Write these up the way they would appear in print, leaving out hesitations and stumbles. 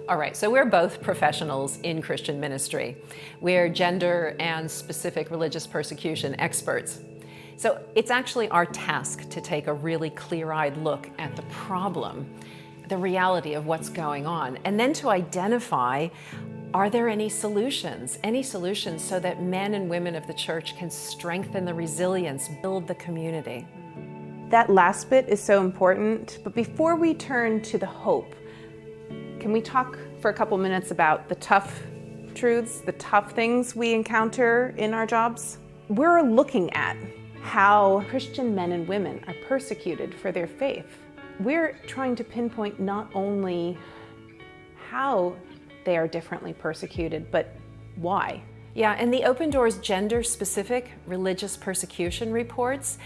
All right, so we're both professionals in Christian ministry. We're gender and specific religious persecution experts. So it's actually our task to take a really clear-eyed look at the problem, the reality of what's going on, and then to identify, are there any solutions so that men and women of the church can strengthen the resilience, build the community. That last bit is so important, but before we turn to the hope, can we talk for a couple minutes about the tough truths, the tough things we encounter in our jobs? We're looking at how Christian men and women are persecuted for their faith. We're trying to pinpoint not only how they are differently persecuted, but why. Yeah, and the Open Doors gender-specific religious persecution reports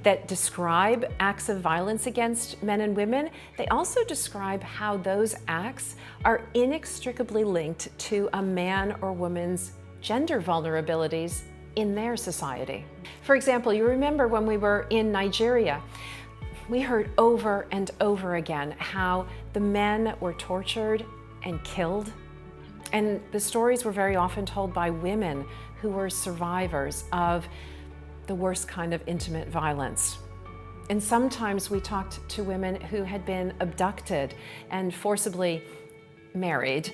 that describe acts of violence against men and women, they also describe how those acts are inextricably linked to a man or woman's gender vulnerabilities in their society. For example, you remember when we were in Nigeria, we heard over and over again how the men were tortured and killed. And the stories were very often told by women who were survivors of the worst kind of intimate violence. And sometimes we talked to women who had been abducted and forcibly married,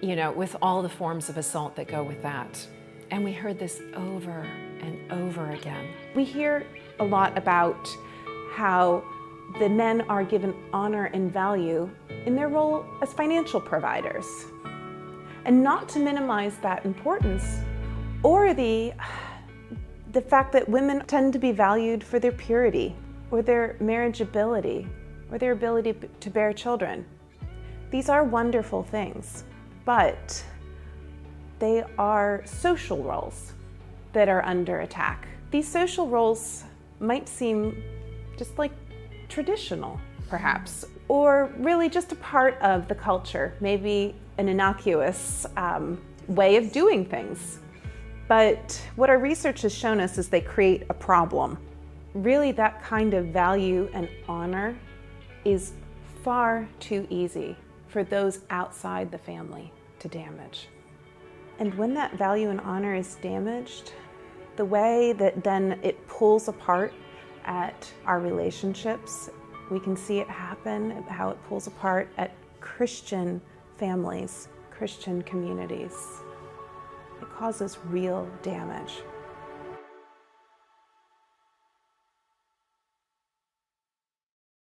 with all the forms of assault that go with that. And we heard this over and over again. We hear a lot about how the men are given honor and value in their role as financial providers. And not to minimize that importance, or the fact that women tend to be valued for their purity, or their marriageability, or their ability to bear children. These are wonderful things, but they are social roles that are under attack. These social roles might seem just like traditional, perhaps, or really just a part of the culture, maybe an innocuous way of doing things. But what our research has shown us is they create a problem. Really, that kind of value and honor is far too easy for those outside the family to damage. And when that value and honor is damaged, the way that then it pulls apart at our relationships, we can see it happen, how it pulls apart at Christian families, Christian communities. It causes real damage.